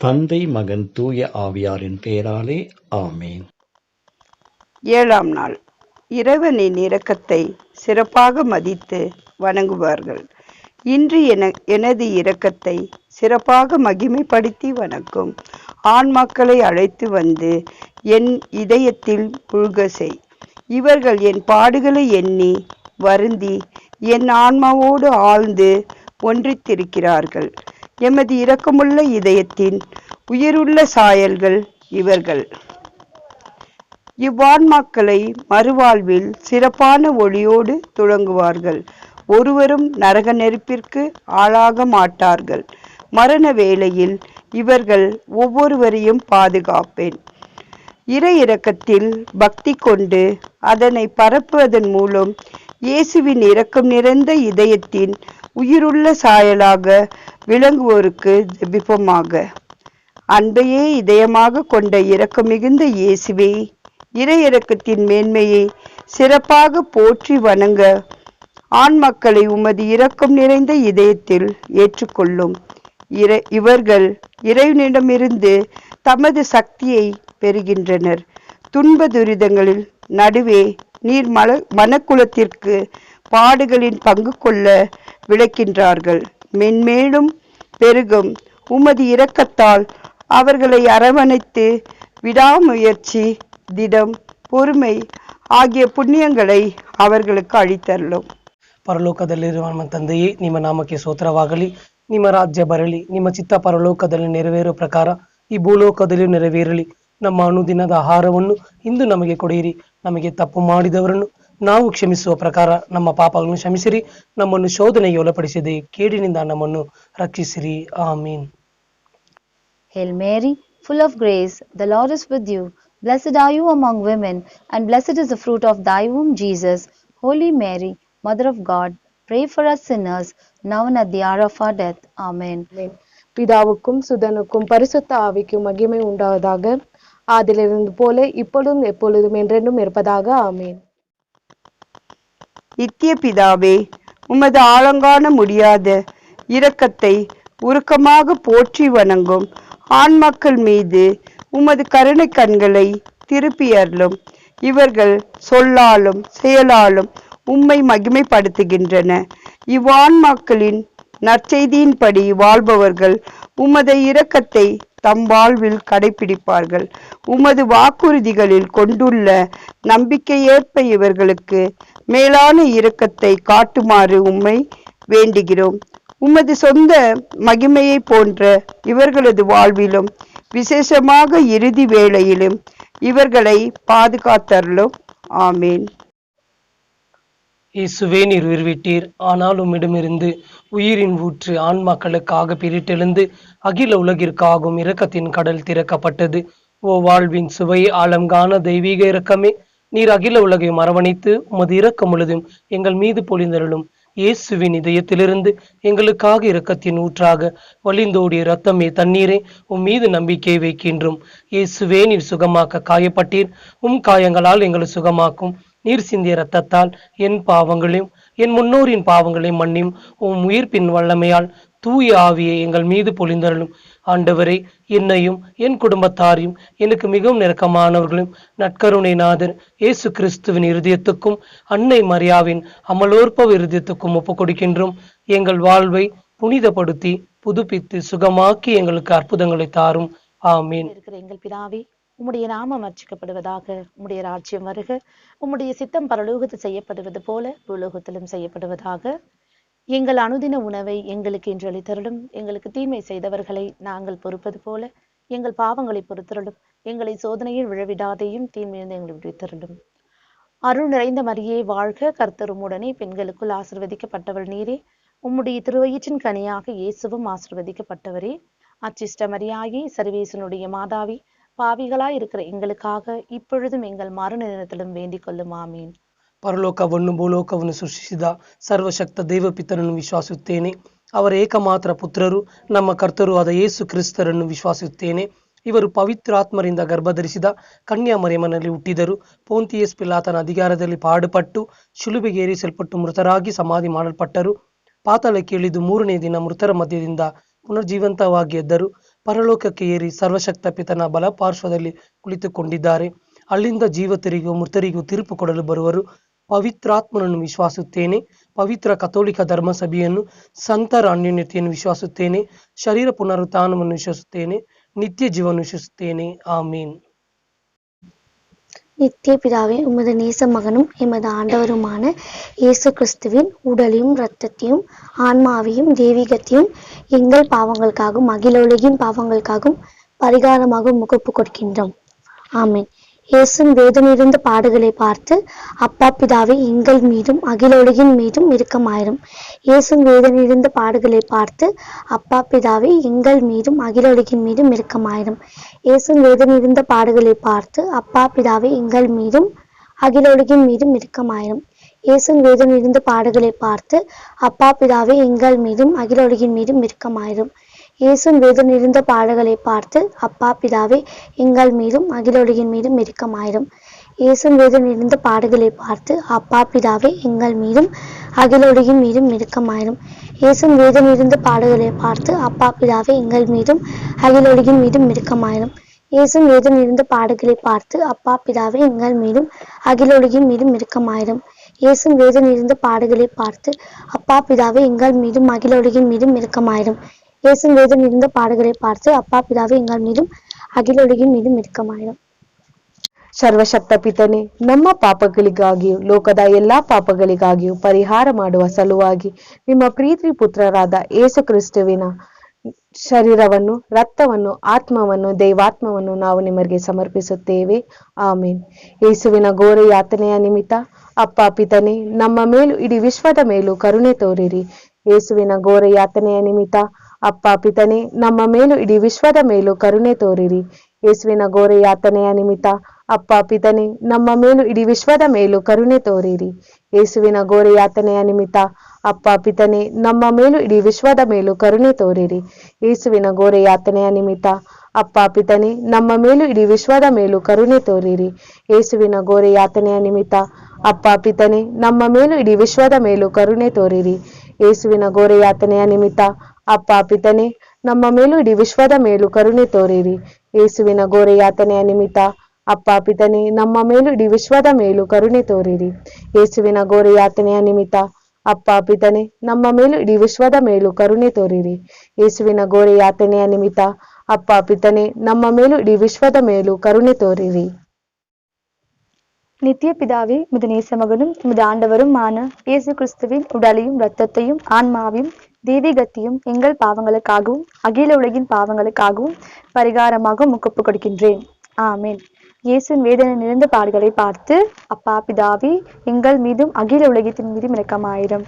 தந்தை, மகன், தூய ஆவியாரின் பெயராலே ஆமேன். 7ஆம் நாள். இறைவனின் இரக்கத்தை சிறப்பாக மதித்து வணங்குவார்கள். இன்று எனது இரக்கத்தை சிறப்பாக மகிமைப்படுத்தி வணங்கும் ஆன்மாக்களை அழைத்து வந்து என் இதயத்தில் புல்க செய். இவர்கள் என் பாடுகளை எண்ணி வருந்தி என் ஆன்மாவோடு ஆழ்ந்து ஒன்றித்திருக்கிறார்கள். எமது இரக்கமுள்ள இதயத்தின் உயிருள்ள சாயல்கள் இவர்கள். இவ்வான்மாக்களை மறுவாழ்வில் சிறப்பான ஒளியோடு துளங்குவார்கள். ஒருவரும் நரக நெருப்பிற்கு ஆளாக மாட்டார்கள். மரண வேளையில் இவர்கள் ஒவ்வொருவரையும் பாதுகாப்பேன். இறை இரக்கத்தில் பக்தி கொண்டு அதனை பரப்புவதன் மூலம் இயேசுவின் இரக்கம் நிறைந்த இதயத்தின் உயிருள்ள சாயலாக விளங்குவோருக்கு ஜெபிப்போமாக. அன்பையே இதயமாக கொண்ட இரக்கம் மிகுந்த இயேசுவே, இறை இரக்கத்தின் மேன்மையை சிறப்பாக போற்றி வணங்க ஆண்மக்களை உமது இரக்கம் நிறைந்த இதயத்தில் ஏற்றுக்கொள்ளும். இவர்கள் இறைவனிடமிருந்து தமது சக்தியை பெறுகின்றனர். துன்ப துரிதங்களில் நடுவே நீர் மனக்குலத்திற்கு பாடுகளின் பங்கு கொள்ள விளைக்கின்றார்கள். மென்மேலும் பெருகும் உமது இரக்கத்தால் அவர்களை அரவணைத்து விடாமுயற்சி, திடம், பொறுமை ஆகிய புண்ணியங்களை ಅವர்களுக்கு ಅಳಿತರಲು. ಪರಲೋಕದಲ್ಲಿರುವ ನಮ್ಮ ತಂದೆಯೇ, ನಿಮ್ಮ ನಾಮಕ್ಕೆ ಸ್ತೋತ್ರವಾಗಲಿ. ನಿಮ್ಮ ರಾಜ್ಯ ಬರಲಿ. ನಿಮ್ಮ ಚಿತ್ತ ಪರಲೋಕದಲ್ಲಿ ನೆರವೇರುವ ಪ್ರಕಾರ ಈ ಭೂಲೋಕದಲ್ಲಿಯೂ ನೆರವೇರಲಿ. ನಮ್ಮ ಅನುದಿನದ ಆಹಾರವನ್ನು ಇಂದು ನಮಗೆ ಕೊಡಿರಿ. ನಮಗೆ ತಪ್ಪು ಮಾಡಿದವರನ್ನು ನಾವು ಕ್ಷಮಿಸುವ ಪ್ರಕಾರ ನಮ್ಮ ಪಾಪಗಳನ್ನು ಕ್ಷಮಿಸಿರಿ. ನಮ್ಮನ್ನು ಶೋಧನೆಗೆ ಒಳಪಡಿಸದೆ ಕೇಡಿನಿಂದ ನಮ್ಮನ್ನು ರಕ್ಷಿಸಿರಿ. ಆಮೀನ್. Hail Mary, full of grace, the Lord is with you. Blessed are you among women, and blessed is the fruit of thy womb, Jesus. Holy Mary, Mother of God, pray for us sinners, now and at the hour of our death. Amen. பிதாவுக்கும் சுதனுக்கும் பரிசுத்த ஆவிக்கும் மகிமை உண்டாவதாக. ஆதிலிருந்து போல இப்பொழுதும் எப்பொழுதும் என்றென்றும் இருப்பதாக. ஆமேன். நித்திய பிதாவே, உமது ஆழங்காண முடியாத இரக்கத்தை உருக்கமாக போற்றி வணங்கும் ஆண்மக்கள் மீது உமது கருணை கண்களை திருப்பியருளும். இவர்கள் சொல்லாலும் செயலாலும் உம்மை மகிமைப்படுத்துகின்றன. இவ்வான்மாக்களின் நற்செய்தியின்படி வாழ்பவர்கள் உமது இரக்கத்தை தம் வாழ்வில் கடைபிடிப்பார்கள். உமது வாக்குறுதிகளில் கொண்டுள்ள நம்பிக்கையேற்ப இவர்களுக்கு மேலான இரக்கத்தை காட்டுமாறு உம்மை வேண்டுகிறோம். உமது சொந்த மகிமையை போன்ற இவர்களது வாழ்விலும் விசேஷமாக இறுதி வேளையிலும் இவர்களை பாதுகாத்தருளும். ஆமேன். இயேசுவே, நீர் உயிர்விட்டீர். ஆனால் உம்மிடமிருந்து உயிரின் ஊற்று ஆன்மாக்களுக்காக பிரிட்டெழுந்து அகில உலகிற்காகவும் இரக்கத்தின் கடல் திறக்கப்பட்டது. ஓ வாழ்வின் சுவை, ஆழங்கான தெய்வீக இரக்கமே, நீர் அகில உலகையும் அரவணைத்து உமது இரக்கம் முழுதும் எங்கள் மீது பொழிந்தருளும். இயேசுவின் இதயத்திலிருந்து எங்களுக்காக இரக்கத்தின் ஊற்றாக வழிந்தோடிய இரத்தமே, தண்ணீரே, உம் மீது நம்பிக்கை வைக்கின்றோம். இயேசுவே, நீர் சுகமாக்க காயப்பட்டீர். உம் காயங்களால் எங்களை சுகமாக்கும். நீர் சிந்திய இரத்தத்தால் என் பாவங்களையும் என் முன்னோரின் பாவங்களையும் மன்னியும். உம் உயிர்ப்பின் வல்லமையால் தூய ஆவியை எங்கள் மீது பொழிந்தருளும். ஆண்டவரே, என்னையும் என் குடும்பத்தாரையும் எனக்கு மிகவும் நெருக்கமானவர்களையும் நற்கருணை நாதர் இயேசு கிறிஸ்துவின் இருதயத்துக்கும் அன்னை மரியாவின் அமலோற்பவ இருதயத்துக்கும் ஒப்புக் கொடுக்கின்றோம். எங்கள் வாழ்வை புனிதப்படுத்தி புதுப்பித்து சுகமாக்கி எங்களுக்கு அற்புதங்களை தாரும். ஆமீன். இருக்கிற எங்கள் பிதாவே, உம்முடைய நாமம் அர்ச்சிக்கப்படுவதாக. உம்முடைய ராஜ்யம் வருக. உம்முடைய சித்தம் பரலோகத்தில் செய்யப்படுவது போல பூலோகத்திலும் செய்யப்படுவதாக. எங்கள் அனுதின உணவை எங்களுக்கு இன்று அளித்தருளும். எங்களுக்கு தீமை செய்தவர்களை நாங்கள் பொறுப்பது போல எங்கள் பாவங்களை பொறுத்தருளும். எங்களை சோதனையில் விழவிடாதையும் தீமையிலிருந்து எங்களை விடுவித்தருளும். அருள் நிறைந்த மரியே வாழ்க. கர்த்தர் உம்முடனே, பெண்களுக்குள் ஆசீர்வதிக்கப்பட்டவள் நீரே. உம்முடைய திருவயிற்றின் கனியாக இயேசுவும் ஆசீர்வதிக்கப்பட்டவரே. அச்சிஷ்ட மரியாயே, சர்வேசனுடைய மாதாவி, பாவிகளாய் இருக்கிற எங்களுக்காக இப்பொழுதும் எங்கள் மரண நேரத்திலும் வேண்டிக் கொள்ளும். ಆಮೀನ್. ಪರಲೋಕವನ್ನು ಭೂಲೋಕವನ್ನು ಸೃಷ್ಟಿಸಿದ ಸರ್ವಶಕ್ತ ದೇವಪಿತರನ್ನು ವಿಶ್ವಾಸುತ್ತೇನೆ. ಅವರ ಏಕಮಾತ್ರ ಪುತ್ರರು ನಮ್ಮ ಕರ್ತರು ಆದ ಯೇಸು ಕ್ರಿಸ್ತರನ್ನು ವಿಶ್ವಾಸುತ್ತೇನೆ. ಇವರು ಪವಿತ್ರಾತ್ಮರಿಂದ ಗರ್ಭಧರಿಸಿದ ಕನ್ಯಾ ಮರಿಯಮ್ಮನಲ್ಲಿ ಹುಟ್ಟಿದರು. ಪೋಂತಿಯಸ್ ಪಿಲಾತನ ಅಧಿಕಾರದಲ್ಲಿ ಪಾಡುಪಟ್ಟು ಶಿಲುಬೆಗೇರಿಸಲ್ಪಟ್ಟು ಮೃತರಾಗಿ ಸಮಾಧಿ ಮಾಡಲ್ಪಟ್ಟರು. ಪಾತಾಳಕ್ಕೆ ಇಳಿದು ಮೂರನೇ ದಿನ ಮೃತರ ಮಧ್ಯದಿಂದ ಪುನರ್ಜೀವಂತವಾಗಿ ಎದ್ದರು. ಪರಲೋಕಕ್ಕೆ ಏರಿ ಸರ್ವಶಕ್ತ ಪಿತನ ಬಲಪಾರ್ಶ್ವದಲ್ಲಿ ಕುಳಿತುಕೊಂಡಿದ್ದಾರೆ. ಅಲ್ಲಿಂದ ಜೀವಿತರಿಗೂ ಮೃತರಿಗೂ ತೀರ್ಪು ಕೊಡಲು ಬರುವರು. ಪವಿತ್ರಾತ್ಮನನ್ನು ವಿಶ್ವಾಸುತ್ತೇನೆ. ಪವಿತ್ರ ಕಥೋಲಿಕ ಧರ್ಮಸಭೆಯನ್ನು, ಸಂತರ ಅನ್ಯೋನ್ಯತೆಯನ್ನು ವಿಶ್ವಾಸುತ್ತೇನೆ. ಶರೀರ ಪುನರುತ್ಥಾನವನ್ನು ವಿಶ್ವಸಿಸುತ್ತೇನೆ. நித்திய ஜீவன் விசுவாசித்தேனே. ஆமீன். நித்திய பிதாவே, உமது நேச மகனும் எமது ஆண்டவருமான இயேசு கிறிஸ்துவின் உடலையும் இரத்தத்தையும் ஆன்மாவையும் தெய்வீகத்தையும் எங்கள் பாவங்களுக்காகவும் அகில உலகின் பாவங்களுக்காகவும் பரிகாரமாக முகப்பு கொடுக்கின்றோம். ஆமீன். இயேசுவின் வேதனையிருந்த பாடுகளை பார்த்து அப்பா பிதாவே எங்கள் மீதும் அகில உலகின் மீதும் இரக்கமாயிரும். இயேசுவின் வேதனையிருந்த பாடுகளை பார்த்து அப்பா பிதாவே எங்கள் மீதும் அகில உலகின் மீதும் இரக்கமாயிரும். இயேசுவின் வேதனையிருந்த பாடுகளை பார்த்து அப்பா பிதாவே எங்கள் மீதும் அகில உலகின் மீதும் இரக்கமாயிரும். இயேசுவின் வேதனையிருந்த பாடுகளை பார்த்து அப்பா பிதாவே எங்கள் மீதும் அகில உலகின் மீதும் இரக்கமாயிரும். இயேசுவின் வேதனையிருந்த பாடுகளை பார்த்து அப்பா பிதாவே எங்கள் மீதும் அகில உலகின் மீதும் இரக்கமாயிரும். இயேசுவின் வேதனையிருந்த பாடுகளை பார்த்து அப்பா பிதாவே எங்கள் மீதும் அகில உலகின் மீதும் இரக்கமாயிரும். இயேசுவின் வேதனையிருந்த பாடுகளை பார்த்து அப்பா பிதாவே எங்கள் மீதும் அகில உலகின் மீதும் இரக்கமாயிரும். இயேசுவின் வேதனையிருந்த பாடுகளை பார்த்து அப்பா பிதாவே எங்கள் மீதும் அகில உலகின் மீதும் இரக்கமாயிரும். இயேசுவின் வேதனையிருந்த பாடுகளை பார்த்து அப்பா பிதாவே எங்கள் மீதும் அகில உலகின் மீதும் இரக்கமாயிரும். இயேசுவின் வேதனையிருந்த பாடுகளை பார்த்து அப்பா பிதாவே எங்கள் மீதும் ಅಖಿಲ ಉಲಗಿನ மீதும் இரக்கமாயிரும். ಸರ್ವಶಕ್ತ ಪಿತನೆ, ನಮ್ಮ ಪಾಪಗಳಿಗಾಗಿಯೂ ಲೋಕದ ಎಲ್ಲಾ ಪಾಪಗಳಿಗಾಗಿಯೂ ಪರಿಹಾರ ಮಾಡುವ ಸಲುವಾಗಿ ನಿಮ್ಮ ಪ್ರೀತಿ ಪುತ್ರರಾದ ಯೇಸು ಕ್ರಿಸ್ತುವಿನ ಶರೀರವನ್ನು, ರಕ್ತವನ್ನು, ಆತ್ಮವನ್ನು, ದೈವಾತ್ಮವನ್ನು ನಾವು ನಿಮಗೆ ಸಮರ್ಪಿಸುತ್ತೇವೆ. ಆಮೇನ್. ಯೇಸುವಿನ ಘೋರ ಯಾತನೆಯ ನಿಮಿತ್ತ ಅಪ್ಪ ಪಿತನೆ, ನಮ್ಮ ಮೇಲೂ ಇಡೀ ವಿಶ್ವದ ಮೇಲೂ ಕರುಣೆ ತೋರಿರಿ. ಯೇಸುವಿನ ಘೋರ ಯಾತನೆಯ ನಿಮಿತ್ತ ಅಪ್ಪ ಪಿತನೆ, ನಮ್ಮ ಮೇಲೂ ಇಡೀ ವಿಶ್ವದ ಮೇಲೂ ಕರುಣೆ ತೋರಿರಿ. ಯೇಸುವಿನ ಘೋರ ಯಾತನೆಯ ನಿಮಿತ್ತ ಅಪ್ಪ ಪಿತನೆ, ನಮ್ಮ ಮೇಲೂ ಇಡೀ ವಿಶ್ವದ ಮೇಲೂ ಕರುಣೆ ತೋರಿರಿ. ಯೇಸುವಿನ ಘೋರ ಯಾತನೆಯ ನಿಮಿತ್ತ ಅಪ್ಪ ಪಿತನೆ, ನಮ್ಮ ಮೇಲೂ ಇಡೀ ವಿಶ್ವದ ಮೇಲೂ ಕರುಣೆ ತೋರಿರಿ. ಯೇಸುವಿನ ಘೋರ ಯಾತನೆಯ ನಿಮಿತ್ತ ಅಪ್ಪ ಪಿತನೆ, ನಮ್ಮ ಮೇಲೂ ಇಡೀ ವಿಶ್ವದ ಮೇಲೂ ಕರುಣೆ ತೋರಿರಿ. ಯೇಸುವಿನ ಘೋರ ಯಾತನೆಯ ನಿಮಿತ್ತ ಅಪ್ಪ ಪಿತನೆ, ನಮ್ಮ ಮೇಲೂ ಇಡೀ ವಿಶ್ವದ ಮೇಲೂ ಕರುಣೆ ತೋರಿರಿ. ಯೇಸುವಿನ ಘೋರ ಯಾತನೆಯ ನಿಮಿತ್ತ ಅಪ್ಪ ಪಿತನೆ, ನಮ್ಮ ಮೇಲೂ ಇಡೀ ವಿಶ್ವದ ಮೇಲೂ ಕರುಣೆ ತೋರಿರಿ. ಯೇಸುವಿನ ಘೋರ ಯಾತನೆಯ ನಿಮಿತ್ತ ಅಪ್ಪ ಪಿತನೆ, ನಮ್ಮ ಮೇಲೂ ಇಡೀ ವಿಶ್ವದ ಮೇಲೂ ಕರುಣೆ ತೋರಿರಿ. ಯೇಸುವಿನ ಘೋರ ಯಾತನೆಯ ನಿಮಿತ್ತ ಅಪ್ಪ ಪಿತನೆ, ನಮ್ಮ ಮೇಲೂ ಇಡೀ ವಿಶ್ವದ ಮೇಲೂ ಕರುಣೆ ತೋರಿರಿ. ಯೇಸುವಿನ ಘೋರ ಯಾತನೆಯ ನಿಮಿತ್ತ ಅಪ್ಪ ಪಿತನೆ, ನಮ್ಮ ಮೇಲೂ ಇಡೀ ವಿಶ್ವದ ಮೇಲೂ ಕರುಣೆ ತೋರಿರಿ. நித்திய பிதாவே, உமது நேசமகனும் உமது ஆண்டவருமான இயேசு கிறிஸ்துவின் உடலையும் இரத்தத்தையும் ஆன்மாவையும் தெய்வீகத்தையும் எங்கள் பாவங்களுக்காகவும் அகில உலகின் பாவங்களுக்காகவும் பரிகாரமாக முகப்பு கொடுக்கின்றேன். ஆமேன். இயேசுவின் வேதனை நிறைந்த பாடுகளை பார்த்து அப்பா பிதாவே எங்கள் மீதும் அகில உலகத்தின் மீதும் இரக்கமாயிரும்.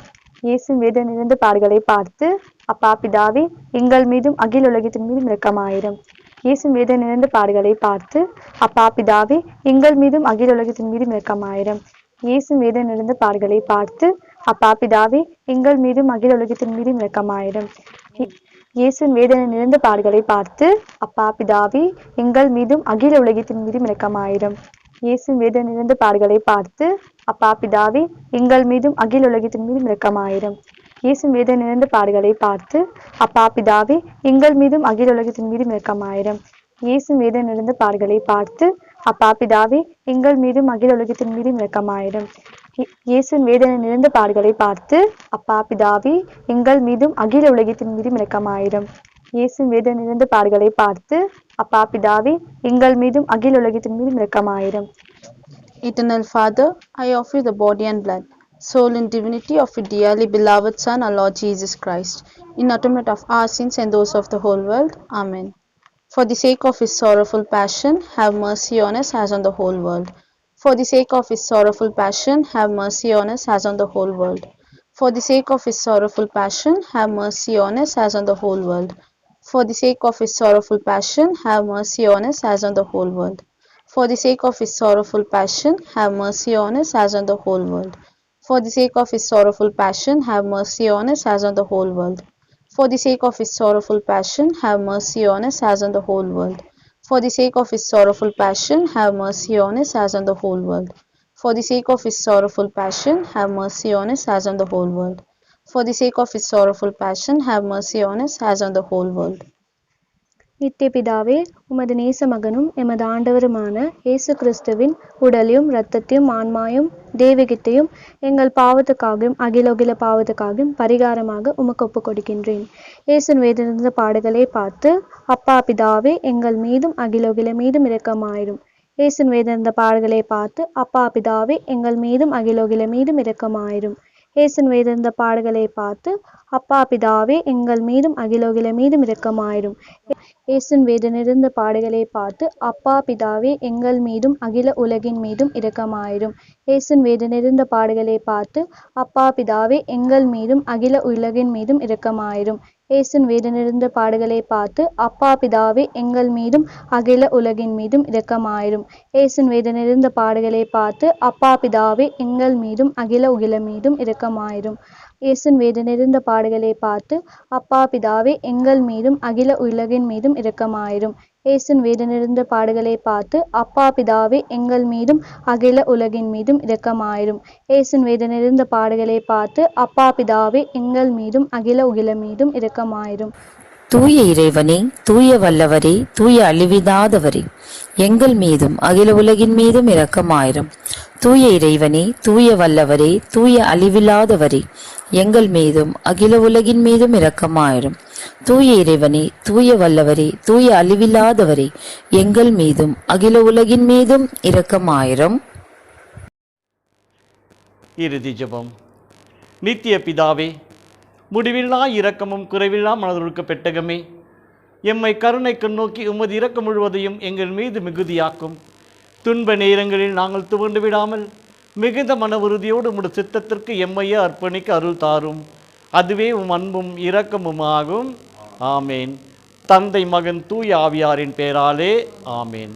இயேசுவின் வேதனை நிறைந்த பாடுகளை பார்த்து அப்பா பிதாவே எங்கள் மீதும் அகில உலகத்தின் மீதும் இரக்கமாயிரும். இயேசுவின் வேதனை நிறைந்த பாடுகளை பார்த்து அப்பா பிதாவே எங்கள் மீதும் அகில உலகத்தின் மீதும் இரக்கமாயிரும். இயேசுவின் வேதனை நிறைந்த பாடுகளை பார்த்து அப்பா பிதாவே எங்கள் மீதும் அகில உலகத்தின் மீதும் இரக்கமாயிரும். இயேசுவின் வேதனை நிறைந்த பாடுகளை பார்த்து அப்பா பிதாவே எங்கள் மீதும் அகில உலகத்தின் மீதும் இரக்கமாயிரும். இயேசுவின் வேதனை நிறைந்த பாடுகளை பார்த்து அப்பா பிதாவே எங்கள் மீதும் அகில உலகத்தின் மீதும் இரக்கமாயிரும். இயேசுவின் வேதனை நிறைந்த பாடுகளை பார்த்து அப்பா பிதாவே எங்கள் மீதும் அகில உலகத்தின் மீதும் இரக்கமாயிரும். இயேசுவின் வேதனை நிறைந்த பாடுகளை பார்த்து அப்பா பிதாவே எங்கள் மீதும் அகில உலகத்தின் மீதும் இரக்கமாயிரும். இயேசுவின் வேதனை நிறைந்த பாடுகளை பார்த்து அப்பா பிதாவே எங்கள் மீதும் அகில உலகத்தின் மீதும் இரக்கமாயிரும். இயேசுவின் வேதனை நிறைந்த பாடுகளை பார்த்து அப்பா பிதாவே எங்கள் மீதும் அகில உலகத்தின் மீதும் இரக்கமாயிரும். Eternal Father, I offer you the body and blood, soul and divinity of your dearly beloved Son, our Lord Jesus Christ, in atonement of our sins and those of the whole world. Amen. For the sake of his sorrowful passion, have mercy on us as on the whole world. For the sake of his sorrowful passion, have mercy on us as on the whole world. For the sake of his sorrowful passion, have mercy on us as on the whole world. For the sake of his sorrowful passion, have mercy on us as on the whole world. For the sake of his sorrowful passion, have mercy on us as on the whole world. For the sake of his sorrowful passion, have mercy on us as on the whole world. For the sake of his sorrowful passion, have mercy on us as on the whole world. For the sake of his sorrowful passion, have mercy on us as on the whole world. For the sake of his sorrowful passion, have mercy on us as on the whole world. For the sake of his sorrowful passion, have mercy on us as on the whole world. நித்திய பிதாவே, உமது நேச மகனும் எமது ஆண்டவருமான இயேசு கிறிஸ்துவின் உடலையும் இரத்தத்தையும் ஆன்மாவையும் தெய்வீகத்தையும் எங்கள் பாவத்துக்காகவும் அகில பாவத்துக்காகவும் பரிகாரமாக உமக்கு ஒப்புக் கொடுக்கின்றேன். இயேசுவின் வேதனிருந்த பாடுகளை பார்த்து அப்பா பிதாவே எங்கள் மீதும் அகில மீதும் இரக்கமாயிரும். இயேசுவின் வேதனிருந்த பாடுகளை பார்த்து அப்பா பிதாவே எங்கள் மீதும் அகில மீதும் இரக்கமாயிரும். இயேசுவின் வேதனிருந்த பாடுகளை பார்த்து அப்பா பிதாவே எங்கள் மீதும் அகில மீதும் இரக்கமாயிரும். இயேசுவின் வேதனிருந்த பாடுகளை பார்த்து அப்பா பிதாவே எங்கள் மீதும் அகில உலகின் மீதும் இரக்கமாயிரும். இயேசுவின் வேதனிருந்த பாடுகளை பார்த்து அப்பா பிதாவே எங்கள் மீதும் அகில உலகின் மீதும் இரக்கமாயிரும். இயேசுவின் வேதனிருந்த பாடுகளை பார்த்து அப்பா பிதாவே எங்கள் மீதும் அகில உலகின் மீதும் இரக்கமாயிரும். இயேசுவின் வேதனிருந்த பாடுகளை பார்த்து அப்பா பிதாவே எங்கள் மீதும் அகில உலகின் மீதும் இரக்கமாயிரும். இயேசுவின் வேதனிருந்த பாடுகளை பார்த்து அப்பா பிதாவே எங்கள் மீதும் அகில உலகின் மீதும் இரக்கமாயிரும். இயேசுவின் வேதனிருந்த பாடுகளை பார்த்து அப்பா பிதாவே எங்கள் மீதும் அகில உலகின் மீதும் இரக்கமாயிரும். இயேசுவின் வேதனிருந்த பாடுகளை பார்த்து அப்பா பிதாவே எங்கள் மீதும் அகில உலகின் மீதும் இரக்கமாயிரும். தூய இறைவனே, தூய வல்லவரே, தூய அழிவில்லாதவரே, எங்கள் மீதும் அகில உலகின் மீதும் இரக்கமாயிரும். தூய இறைவனே, தூய வல்லவரே, தூய அழிவில்லாதவரே, எங்கள் மீதும் அகில உலகின் மீதும் இரக்கமாயிரும். தூய இறைவனே, தூய வல்லவரே, தூய அழிவில்லாதவரே, எங்கள் மீதும் அகில உலகின் மீதும் இரக்கமாயிரும். இறுதி ஜெபம். நித்திய பிதாவே, முடிவில்லா இரக்கமும் குறைவில்லா மனதுருக்க பெட்டகமே, எம்மை கருணைக்கு நோக்கி உமது இரக்கம் முழுவதையும் எங்கள் மீது மிகுதியாக்கும். துன்ப நேரங்களில் நாங்கள் துவண்டு விடாமல் மிகுந்த மன உறுதியோடு உமது சித்தத்திற்கு எம்மையே அர்ப்பணிக்க அருள் தாரும். அதுவே உம் அன்பும் இரக்கமுமாகும். ஆமேன். தந்தை, மகன், தூய ஆவியாரின் பெயராலே ஆமேன்.